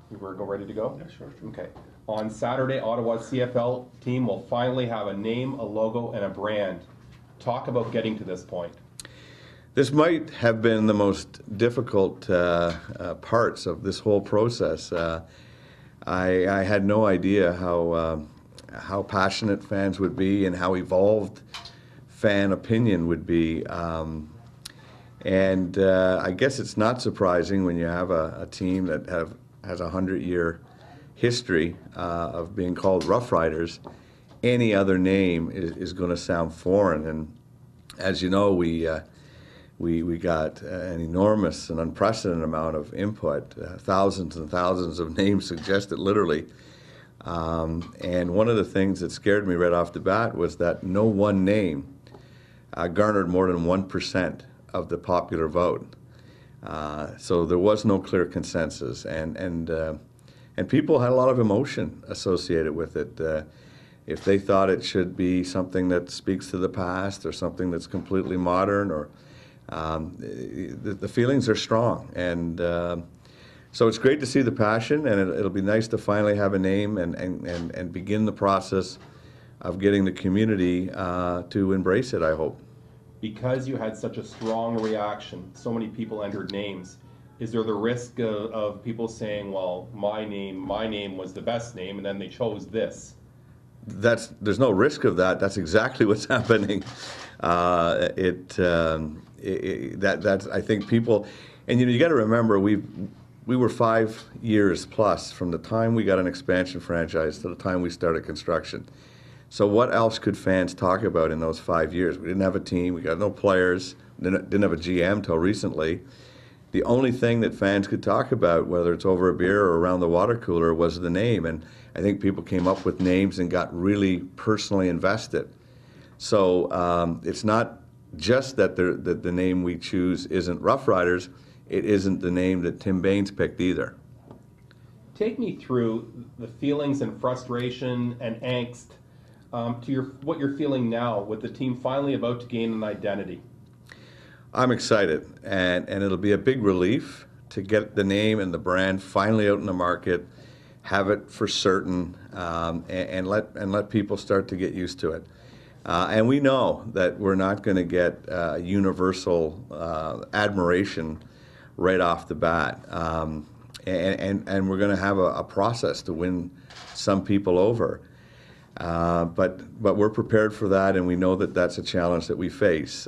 We're ready to go? Yeah, sure. Okay. On Saturday, Ottawa's CFL team will finally have a name, a logo, and a brand. Talk about getting to this point. This might have been the most difficult parts of this whole process. I had no idea how passionate fans would be and how evolved fan opinion would be. I guess it's not surprising when you have a team that has a 100-year history of being called Rough Riders. Any other name is going to sound foreign. And as you know, we got an enormous and unprecedented amount of input. Thousands and thousands of names suggested, literally. And one of the things that scared me right off the bat was that no one name garnered more than 1% of the popular vote. So there was no clear consensus, and people had a lot of emotion associated with it. If they thought it should be something that speaks to the past or something that's completely modern, or the feelings are strong, and so it's great to see the passion, and it'll be nice to finally have a name and begin the process of getting the community to embrace it, I hope. Because you had such a strong reaction, so many people entered names, is there the risk of people saying, well, my name was the best name, and then they chose this? There's no risk of that. That's exactly what's happening. That's I think people, and you got to remember, we were 5 years plus from the time we got an expansion franchise to the time we started construction. So what else could fans talk about in those 5 years? We didn't have a team. We got no players. Didn't have a GM till recently. The only thing that fans could talk about, whether it's over a beer or around the water cooler, was the name. And I think people came up with names and got really personally invested. So it's not just that the name we choose isn't Rough Riders. It isn't the name that Tim Baines picked either. Take me through the feelings and frustration and angst to what you're feeling now with the team finally about to gain an identity. I'm excited, and it'll be a big relief to get the name and the brand finally out in the market, have it for certain, and let people start to get used to it. And we know that we're not going to get universal admiration right off the bat, and we're going to have a process to win some people over. But we're prepared for that, and we know that that's a challenge that we face.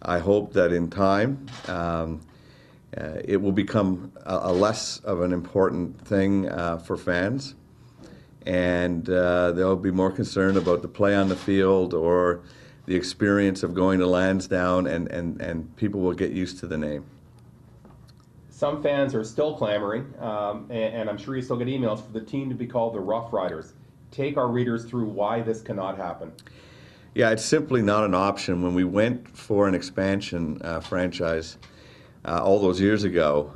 I hope that in time it will become a less of an important thing for fans, and they'll be more concerned about the play on the field or the experience of going to Lansdowne, and people will get used to the name. Some fans are still clamoring, and I'm sure you still get emails for the team to be called the Rough Riders. Take our readers through why this cannot happen. Yeah, it's simply not an option. When we went for an expansion franchise all those years ago,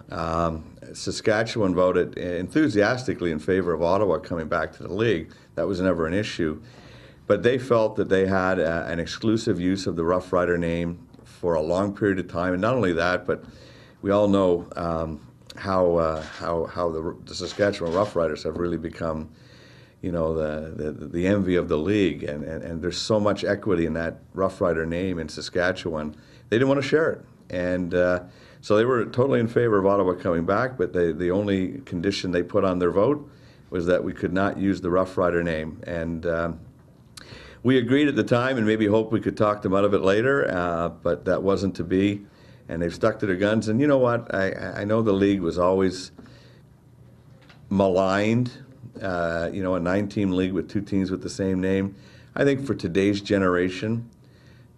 Saskatchewan voted enthusiastically in favor of Ottawa coming back to the league. That was never an issue. But they felt that they had an exclusive use of the Rough Rider name for a long period of time. And not only that, but we all know how the Saskatchewan Rough Riders have really become, the envy of the league, and there's so much equity in that Rough Rider name in Saskatchewan. They didn't want to share it, and so they were totally in favor of Ottawa coming back, but the only condition they put on their vote was that we could not use the Rough Rider name, and we agreed at the time and maybe hoped we could talk them out of it later, but that wasn't to be, and they've stuck to their guns. And you know what, I know the league was always maligned, a 9-team league with 2 teams with the same name. I think for today's generation,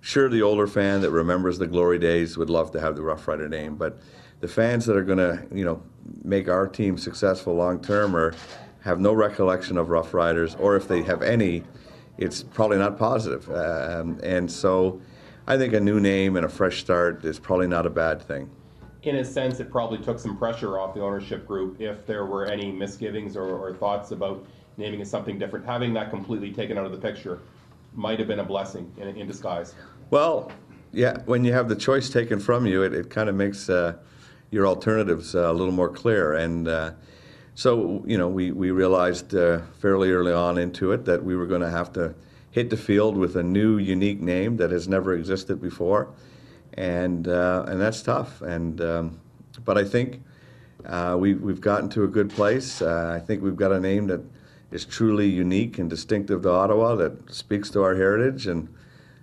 sure, the older fan that remembers the glory days would love to have the Rough Rider name, but the fans that are going to, make our team successful long term or have no recollection of Rough Riders, or if they have any, it's probably not positive. And so I think a new name and a fresh start is probably not a bad thing. In a sense, it probably took some pressure off the ownership group if there were any misgivings or thoughts about naming it something different. Having that completely taken out of the picture might have been a blessing in disguise. Well, yeah, when you have the choice taken from you, it kind of makes your alternatives a little more clear. And So, we realized fairly early on into it that we were going to have to hit the field with a new, unique name that has never existed before, and that's tough. But I think we've gotten to a good place. I think we've got a name that is truly unique and distinctive to Ottawa, that speaks to our heritage, and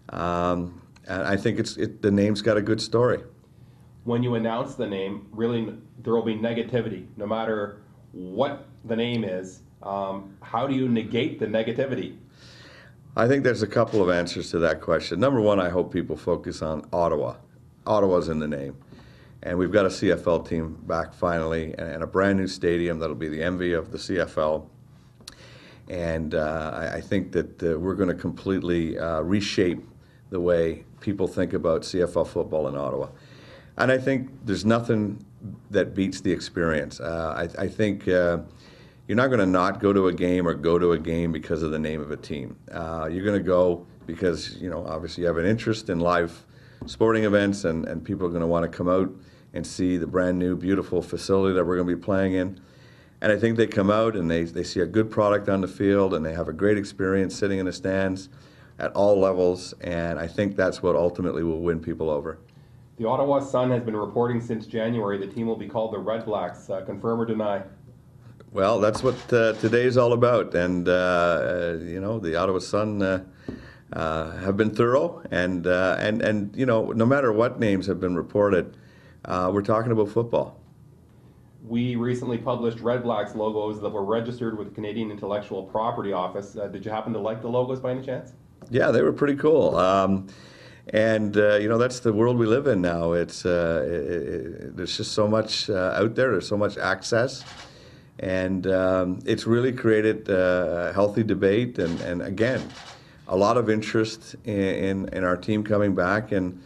I think the name's got a good story. When you announce the name, really there will be negativity, no matter what the name is. How do you negate the negativity? I think there's a couple of answers to that question. Number one, I hope people focus on Ottawa. Ottawa's in the name. And we've got a CFL team back finally, and a brand new stadium that'll be the envy of the CFL. And I think that we're going to completely reshape the way people think about CFL football in Ottawa. And I think there's nothing that beats the experience. I think you're not going to not go to a game or go to a game because of the name of a team. You're going to go because, obviously you have an interest in live sporting events, and people are going to want to come out and see the brand new, beautiful facility that we're going to be playing in. And I think they come out and they see a good product on the field, and they have a great experience sitting in the stands at all levels, and I think that's what ultimately will win people over. The Ottawa Sun has been reporting since January the team will be called the Red Blacks. Confirm or deny? Well, that's what today's all about, and the Ottawa Sun have been thorough, and no matter what names have been reported, we're talking about football. We recently published Red Blacks logos that were registered with the Canadian Intellectual Property Office. Did you happen to like the logos by any chance? Yeah, they were pretty cool. That's the world we live in now. There's just so much out there. There's so much access, and it's really created a healthy debate, and again, a lot of interest in our team coming back. And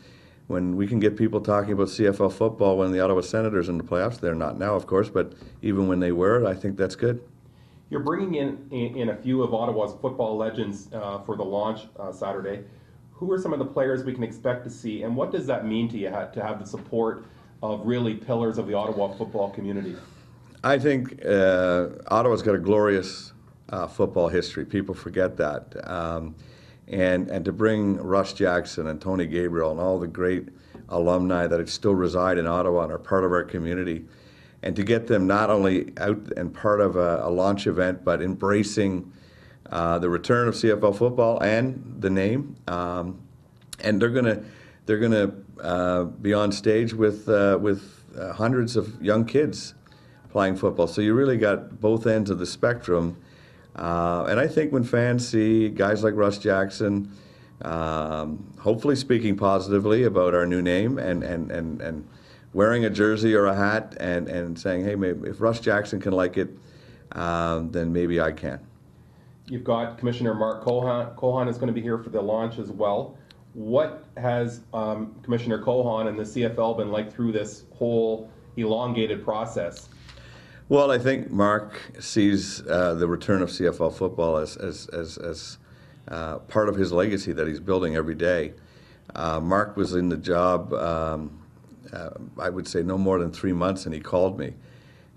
when we can get people talking about CFL football, when the Ottawa Senators in the playoffs, they're not now, of course, but even when they were, I think that's good. You're bringing in a few of Ottawa's football legends for the launch Saturday. Who are some of the players we can expect to see, and what does that mean to you to have the support of really pillars of the Ottawa football community? I think Ottawa's got a glorious football history. People forget that. And to bring Russ Jackson and Tony Gabriel and all the great alumni that still reside in Ottawa and are part of our community, and to get them not only out and part of a launch event, but embracing the return of CFL football and the name, and they're gonna be on stage with hundreds of young kids playing football. So you really got both ends of the spectrum, and I think when fans see guys like Russ Jackson, hopefully speaking positively about our new name and wearing a jersey or a hat and saying, hey, maybe if Russ Jackson can like it, then maybe I can. You've got Commissioner Mark Cohan. Cohan is going to be here for the launch as well. What has Commissioner Cohan and the CFL been like through this whole elongated process? Well, I think Mark sees the return of CFL football as part of his legacy that he's building every day. Mark was in the job, I would say, no more than 3 months, and he called me.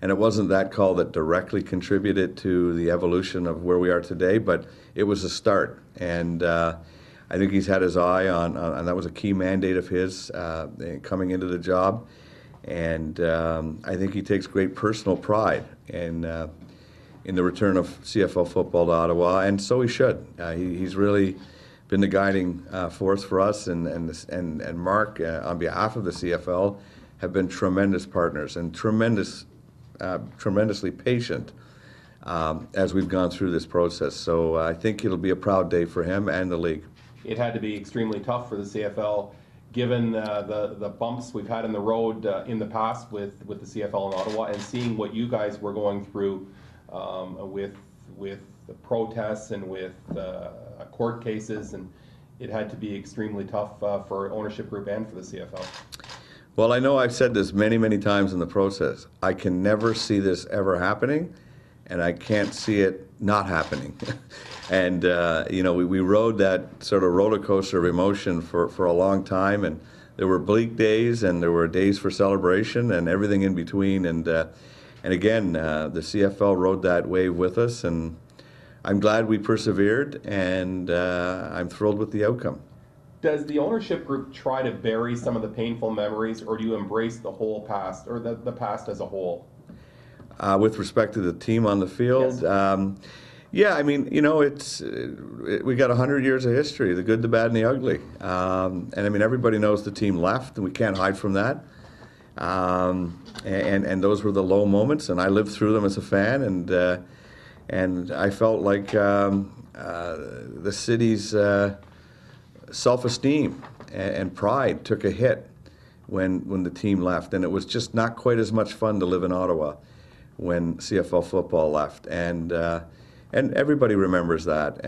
And it wasn't that call that directly contributed to the evolution of where we are today, but it was a start. And I think he's had his eye on and that was a key mandate of his coming into the job. And I think he takes great personal pride in the return of CFL football to Ottawa, and so he should. He's really been the guiding force for us, and Mark, on behalf of the CFL, have been tremendous partners and tremendously patient as we've gone through this process. So I think it'll be a proud day for him and the league. It had to be extremely tough for the CFL, given the bumps we've had in the road in the past with the CFL in Ottawa, and seeing what you guys were going through with the protests and with court cases, and it had to be extremely tough for ownership group and for the CFL. Well, I know I've said this many, many times in the process. I can never see this ever happening, and I can't see it not happening. And we rode that sort of roller coaster of emotion for a long time, and there were bleak days and there were days for celebration and everything in between. And And again, the CFL rode that wave with us, and I'm glad we persevered, and I'm thrilled with the outcome. Does the ownership group try to bury some of the painful memories, or do you embrace the whole past, or the past as a whole? With respect to the team on the field, Yes. yeah, I mean, you know, we got 100 years of history, the good, the bad, and the ugly. And I mean, everybody knows the team left, and we can't hide from that. And those were the low moments, and I lived through them as a fan, and I felt like the city's self-esteem and pride took a hit when the team left, and it was just not quite as much fun to live in Ottawa when CFL football left, and everybody remembers that,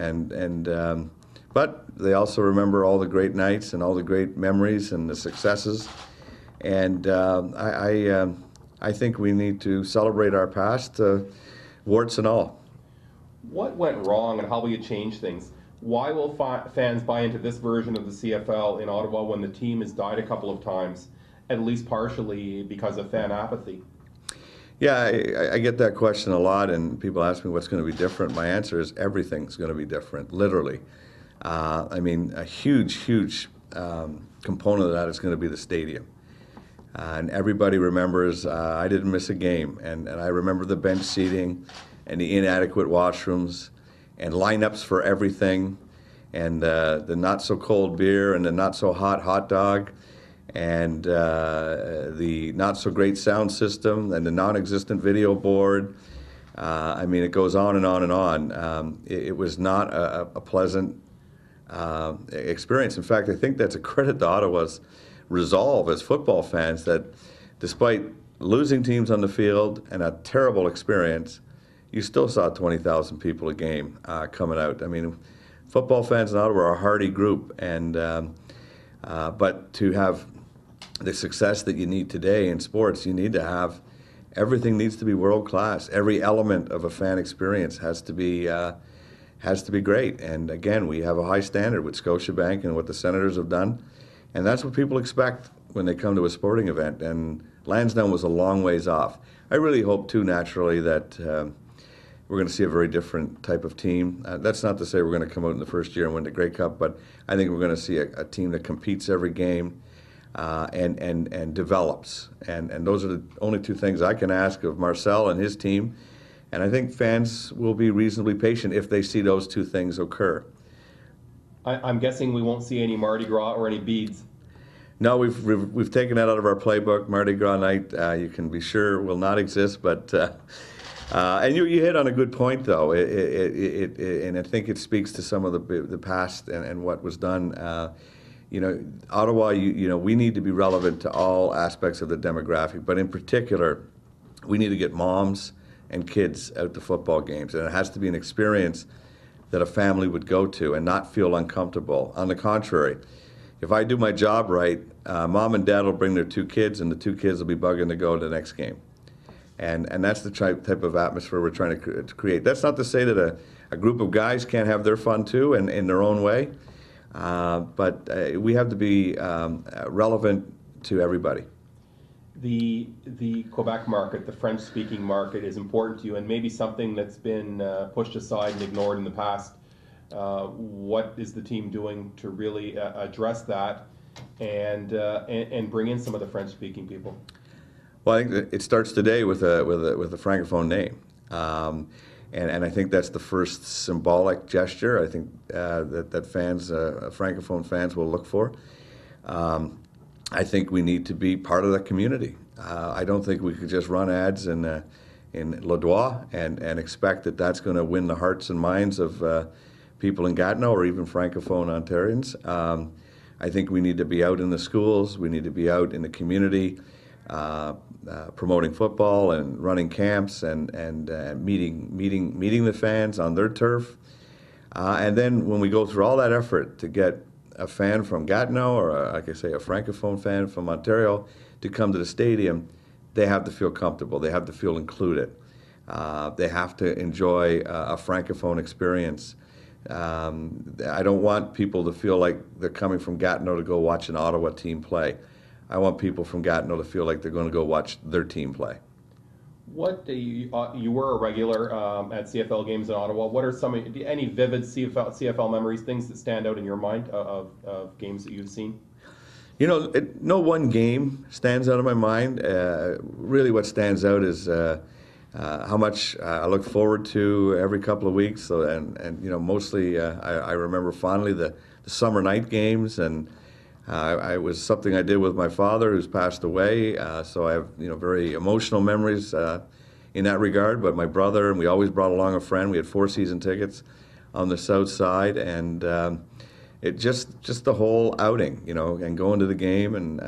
but they also remember all the great nights and all the great memories and the successes, and I think we need to celebrate our past, warts and all. What went wrong, and how will you change things? Why will fans buy into this version of the CFL in Ottawa when the team has died a couple of times, at least partially because of fan apathy? Yeah, I get that question a lot, and people ask me what's going to be different. My answer is everything's going to be different, literally. I mean, a huge component of that is going to be the stadium. And everybody remembers I didn't miss a game, and I remember the bench seating and the inadequate washrooms and lineups for everything, and the not-so-cold beer and the not-so-hot hot dog, and the not-so-great sound system and the non-existent video board. I mean, it goes on and on and on. It was not a pleasant experience. In fact, I think that's a credit to Ottawa's resolve as football fans, that despite losing teams on the field and a terrible experience, you still saw 20,000 people a game coming out. I mean, football fans in Ottawa are a hardy group, and but to have the success that you need today in sports, you need to have, everything needs to be world class. Every element of a fan experience has to be great. And again, we have a high standard with Scotiabank and what the Senators have done, and that's what people expect when they come to a sporting event. And Lansdowne was a long ways off. I really hope too, naturally, that we're going to see a very different type of team. That's not to say we're going to come out in the first year and win the Grey Cup, but I think we're going to see a team that competes every game and develops. And those are the only two things I can ask of Marcel and his team. And I think fans will be reasonably patient if they see those two things occur. I'm guessing we won't see any Mardi Gras or any beads. No, we've taken that out of our playbook. Mardi Gras night, you can be sure, will not exist. But and you hit on a good point, though. And I think it speaks to some of the past and what was done. You know, Ottawa, you know, we need to be relevant to all aspects of the demographic, but in particular, we need to get moms and kids out to football games, and it has to be an experience that a family would go to and not feel uncomfortable. On the contrary, if I do my job right, mom and dad will bring their two kids, and the two kids will be bugging to go to the next game. And that's the type of atmosphere we're trying to create. That's not to say that a group of guys can't have their fun too, and in their own way. But we have to be relevant to everybody. The Quebec market, the French-speaking market, is important to you, and maybe something that's been pushed aside and ignored in the past. What is the team doing to really address that and bring in some of the French-speaking people? Well, I think it starts today with a francophone name. And I think that's the first symbolic gesture I think that fans, francophone fans, will look for. I think we need to be part of that community. I don't think we could just run ads in Lodois and expect that that's going to win the hearts and minds of people in Gatineau or even francophone Ontarians. I think we need to be out in the schools. We need to be out in the community. Promoting football and running camps and meeting the fans on their turf, and then when we go through all that effort to get a fan from Gatineau or like I say, a francophone fan from Ontario to come to the stadium, they have to feel comfortable. They have to feel included. They have to enjoy a francophone experience. I don't want people to feel like they're coming from Gatineau to go watch an Ottawa team play. I want people from Gatineau to feel like they're going to go watch their team play. What do you were a regular at CFL games in Ottawa. What are any vivid CFL memories, things that stand out in your mind of games that you've seen? You know, no one game stands out of my mind. Really, what stands out is how much I look forward to every couple of weeks. So, and you know, mostly I remember fondly the summer night games, and I was something I did with my father, who's passed away. So I have, you know, very emotional memories in that regard. But my brother, and we always brought along a friend. We had 4 season tickets on the south side, and it just the whole outing, you know, and going to the game, and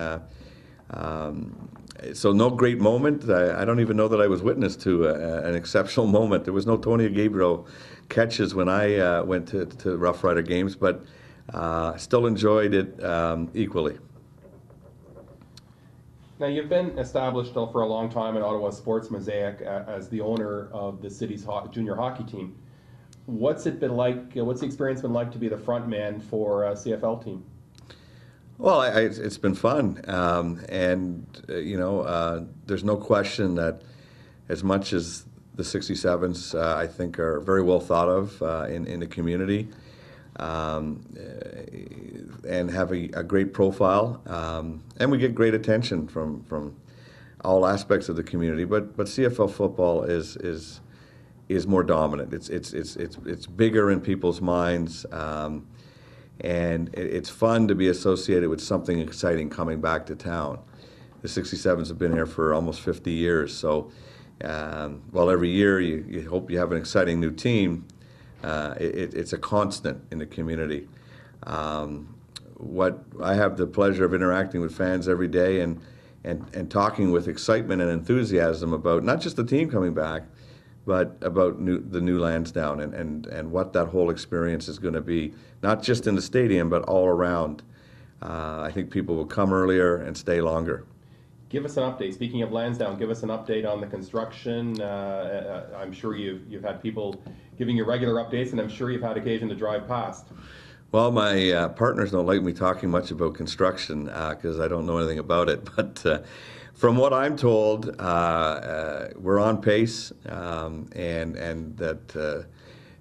so no great moment. I don't even know that I was witness to an exceptional moment. There was no Tony Gabriel catches when I went to Rough Rider games, but still enjoyed it equally. Now, you've been established for a long time in Ottawa Sports Mosaic as the owner of the city's junior hockey team. What's it been like? What's the experience been like to be the front man for a CFL team? Well, it's been fun, and you know, there's no question that as much as the 67s, I think, are very well thought of in the community, and have a great profile, and we get great attention from all aspects of the community. But CFL football is more dominant. It's bigger in people's minds, and it's fun to be associated with something exciting coming back to town. The 67s have been here for almost 50 years, so while every year you hope you have an exciting new team, it's a constant in the community. What I have the pleasure of interacting with fans every day and talking with excitement and enthusiasm about not just the team coming back, but about the new Lansdowne and what that whole experience is going to be, not just in the stadium, but all around. I think people will come earlier and stay longer. Give us an update. Speaking of Lansdowne, give us an update on the construction. I'm sure you've had people giving you regular updates, and I'm sure you've had occasion to drive past. Well, my partners don't like me talking much about construction because I don't know anything about it, but from what I'm told, we're on pace, and that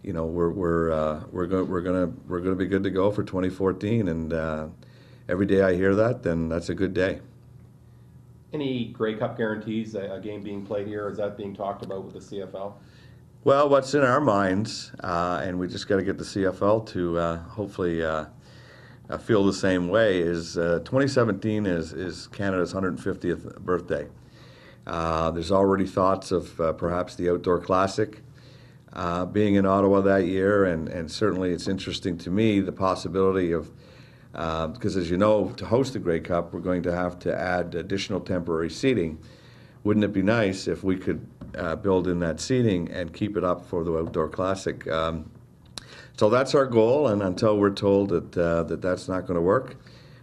you know, we're going to be good to go for 2014. And every day I hear that, then that's a good day. Any Grey Cup guarantees? A game being played here? Is that being talked about with the CFL? Well, what's in our minds, and we just got to get the CFL to hopefully feel the same way, is 2017 is Canada's 150th birthday. There's already thoughts of perhaps the Outdoor Classic being in Ottawa that year, and certainly it's interesting to me the possibility of, because as you know, to host the Grey Cup, we're going to have to add additional temporary seating. Wouldn't it be nice if we could build in that seating and keep it up for the Outdoor Classic? So that's our goal, and until we're told that that's not going to work,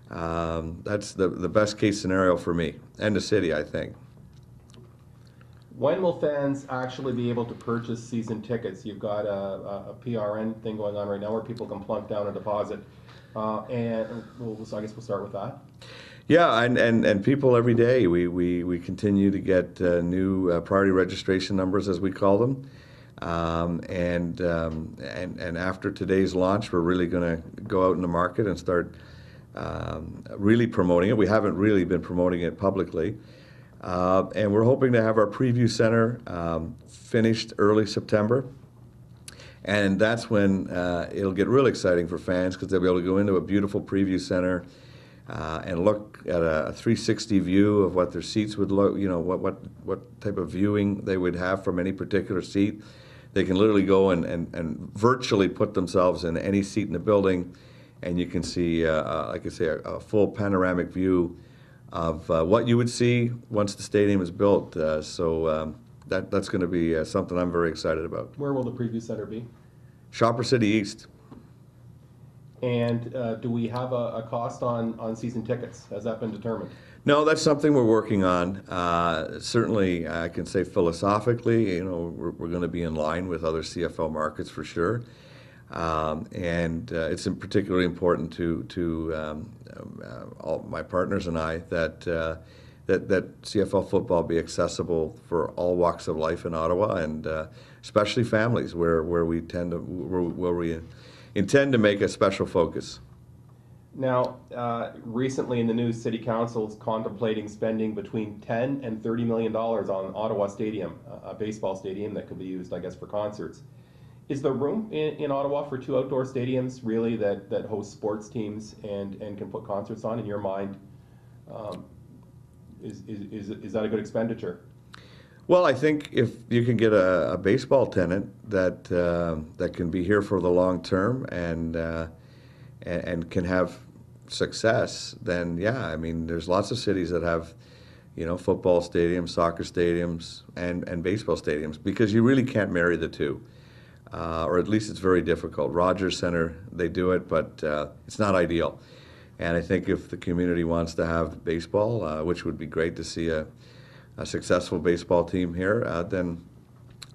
that's the best case scenario for me and the city, I think. When will fans actually be able to purchase season tickets? You've got a PRN thing going on right now where people can plunk down a deposit, and so I guess we'll start with that. Yeah, and people every day, we continue to get new priority registration numbers, as we call them. And after today's launch, we're really going to go out in the market and start really promoting it. We haven't really been promoting it publicly. And we're hoping to have our preview center finished early September. And that's when it'll get real exciting for fans, because they'll be able to go into a beautiful preview center and look at a 360 view of what their seats would look, you know, what type of viewing they would have from any particular seat. They can literally go and virtually put themselves in any seat in the building, and you can see, like I say, a full panoramic view of what you would see once the stadium is built. So that's going to be something I'm very excited about. Where will the preview center be? Shopper City East. And do we have a cost on season tickets? Has that been determined? No, that's something we're working on. Certainly, I can say philosophically, you know, we're going to be in line with other CFL markets for sure. And it's particularly important to all my partners and I that that CFL football be accessible for all walks of life in Ottawa, and especially families where we tend to where we intend to make a special focus. Now, recently in the news, City Council is contemplating spending between $10 and $30 million on Ottawa Stadium, a baseball stadium that could be used, I guess, for concerts. Is there room in Ottawa for 2 outdoor stadiums, really, that host sports teams and can put concerts on? In your mind, is that a good expenditure? Well, I think if you can get a baseball tenant that can be here for the long term and can have success, then yeah, I mean, there's lots of cities that have, football stadiums, soccer stadiums, and baseball stadiums, because you really can't marry the two, or at least it's very difficult. Rogers Centre, they do it, but it's not ideal. And I think if the community wants to have baseball, which would be great to see a successful baseball team here, then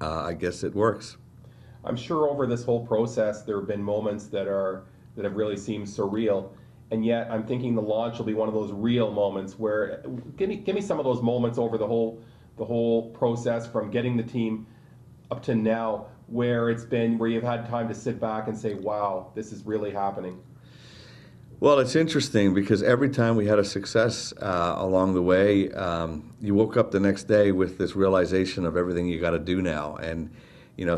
I guess it works. I'm sure over this whole process there have been moments that have really seemed surreal, and yet I'm thinking the launch will be one of those real moments where give me some of those moments over the whole process from getting the team up to now, where you've had time to sit back and say, wow, this is really happening. Well, it's interesting because every time we had a success along the way, you woke up the next day with this realization of everything you got to do now, and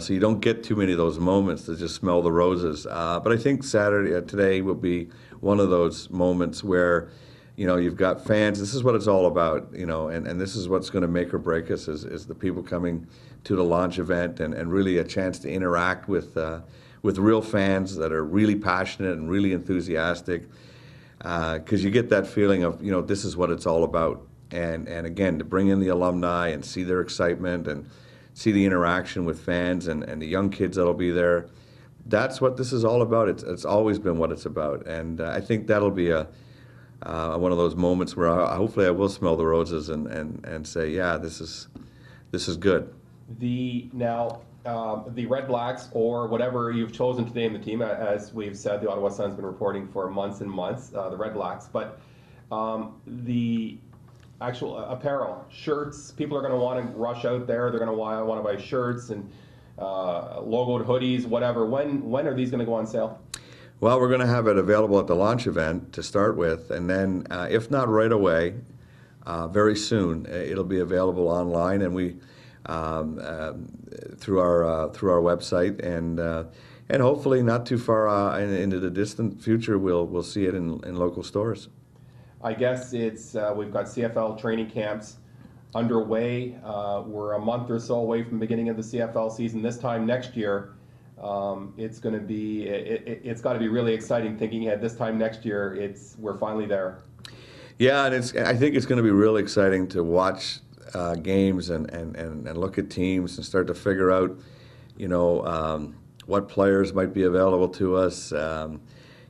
so you don't get too many of those moments to just smell the roses. But I think today will be one of those moments where you've got fans. This is what it's all about, and this is what's going to make or break us is the people coming to the launch event and really a chance to interact with real fans that are really passionate and really enthusiastic, because you get that feeling of, this is what it's all about. And again, to bring in the alumni and see their excitement and see the interaction with fans and the young kids that'll be there, that's what this is all about. It's always been what it's about. And I think that'll be one of those moments where hopefully I will smell the roses and say, yeah, this is good. The Red Blacks, or whatever you've chosen to name the team, as we've said, the Ottawa Sun's been reporting for months and months, the Red Blacks, but the actual apparel, shirts, people are going to want to rush out there, they're going to want to buy shirts and logoed hoodies, whatever. When are these going to go on sale? Well, we're going to have it available at the launch event to start with, and then if not right away, very soon, it'll be available online, and we through our website, and hopefully not too far into the distant future, we'll see it in local stores. I guess it's we've got CFL training camps underway. We're a month or so away from the beginning of the CFL season. This time next year, it's going to be it's got to be really exciting. Thinking ahead, this time next year, we're finally there. Yeah, and I think it's going to be really exciting to watch games and look at teams and start to figure out, what players might be available to us.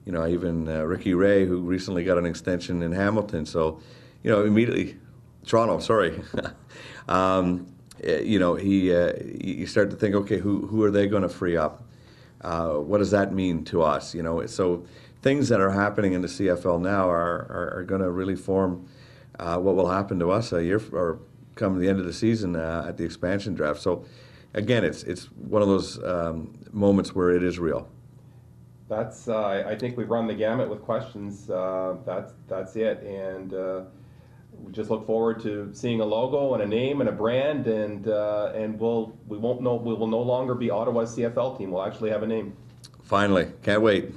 Even Ricky Ray, who recently got an extension in Hamilton. So, immediately, Toronto, sorry. You start to think, okay, who are they going to free up? What does that mean to us? So things that are happening in the CFL now are going to really form what will happen to us a year or come the end of the season at the expansion draft. So again, it's one of those moments where it is real. That's I think we've run the gamut with questions. That's it, and we just look forward to seeing a logo and a name and a brand, and we will no longer be Ottawa's CFL team. We'll actually have a name. Finally, can't wait.